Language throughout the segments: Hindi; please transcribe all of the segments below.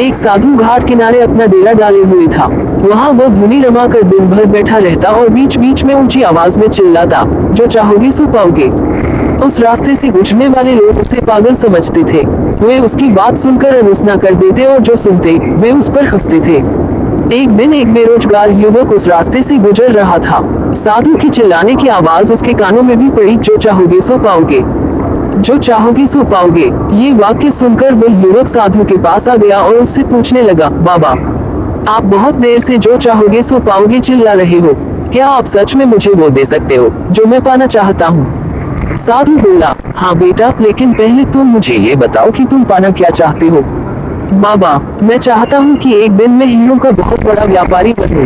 एक साधु घाट किनारे अपना डेरा डाले हुए था। वहाँ वो धुनी रमा कर दिन भर बैठा रहता और बीच बीच में ऊंची आवाज में चिल्लाता, जो चाहोगे सो पाओगे। उस रास्ते से गुजरने वाले लोग उसे पागल समझते थे। वे उसकी बात सुनकर अनसुना कर देते और जो सुनते वे उस पर हंसते थे। एक दिन एक बेरोजगार युवक उस रास्ते से गुजर रहा था। साधु की चिल्लाने की आवाज उसके कानों में भी पड़ी, जो चाहोगे सो पाओगे, जो चाहोगे सो पाओगे। ये वाक्य सुनकर वह युवक साधु के पास आ गया और उससे पूछने लगा, बाबा, आप बहुत देर से जो चाहोगे सो पाओगे चिल्ला रहे हो, क्या आप सच में मुझे वो दे सकते हो जो मैं पाना चाहता हूँ? साधु बोला, हाँ बेटा, लेकिन पहले तुम मुझे ये बताओ कि तुम पाना क्या चाहते हो। बाबा, मैं चाहता हूँ कि एक दिन मैं हीरों का बहुत बड़ा व्यापारी बनूं।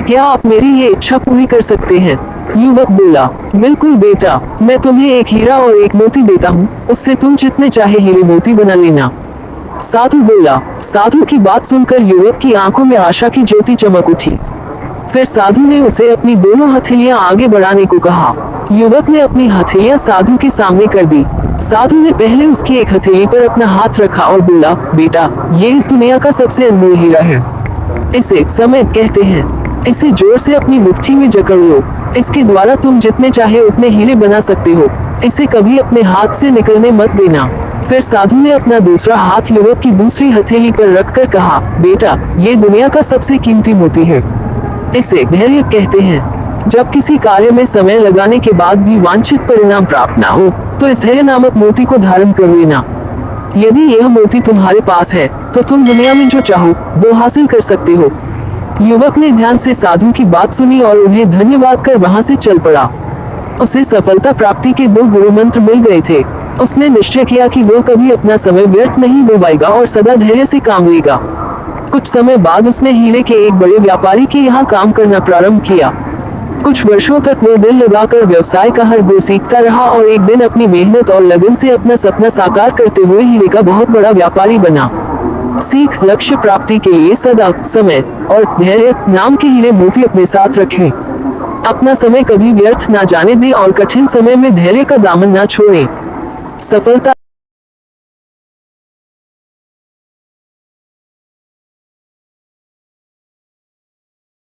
क्या आप मेरी ये इच्छा पूरी कर सकते हैं? युवक बोला, बिल्कुल बेटा, मैं तुम्हें एक हीरा और एक मोती देता हूँ, उससे तुम जितने चाहे हीरे मोती बना लेना। साधु बोला। साधु की बात सुनकर युवक की आंखों में आशा की ज्योति चमक उठी। फिर साधु ने उसे अपनी दोनों हथेलियां आगे बढ़ाने को कहा। युवक ने अपनी हथेलियां साधु के सामने कर दी। साधु ने पहले उसकी एक हथेली पर अपना हाथ रखा और बोला, बेटा, ये इस दुनिया का सबसे अनमोल हीरा है। इसे समय कहते हैं। इसे जोर से अपनी मुट्ठी में जकड़ लो। इसके द्वारा तुम जितने चाहे उतने हीरे बना सकते हो। इसे कभी अपने हाथ से निकलने मत देना। फिर साधु ने अपना दूसरा हाथ युवक की दूसरी हथेली पर रखकर कहा, बेटा, ये दुनिया का सबसे कीमती मोती है। इसे धैर्य कहते हैं। जब किसी कार्य में समय लगाने के बाद भी वांछित परिणाम प्राप्त ना हो, तो इस धैर्य नामक मोती को धारण कर लेना। यदि यह मोती तुम्हारे पास है, तो तुम दुनिया में जो चाहो वो हासिल कर सकते हो। युवक ने ध्यान से साधु की बात सुनी और उन्हें धन्यवाद कर वहां से चल पड़ा। उसे सफलता प्राप्ति के 2 गुरु मंत्र मिल गए थे। उसने निश्चय किया कि वो कभी अपना समय व्यर्थ नहीं गवाएगा और सदा धैर्य से काम लेगा। कुछ समय बाद उसने हीरे के एक बड़े व्यापारी के यहाँ काम करना प्रारंभ किया। कुछ वर्षों तक वह दिल लगाकर व्यवसाय का हर गुण सीखता रहा और एक दिन अपनी मेहनत और लगन से अपना सपना साकार करते हुए हीरे का बहुत बड़ा व्यापारी बना। सीख, लक्ष्य प्राप्ति के लिए सदा समय और धैर्य नाम के हीरे मोती अपने साथ रखें। अपना समय कभी व्यर्थ ना जाने दें और कठिन समय में धैर्य का दामन ना छोड़ें। सफलता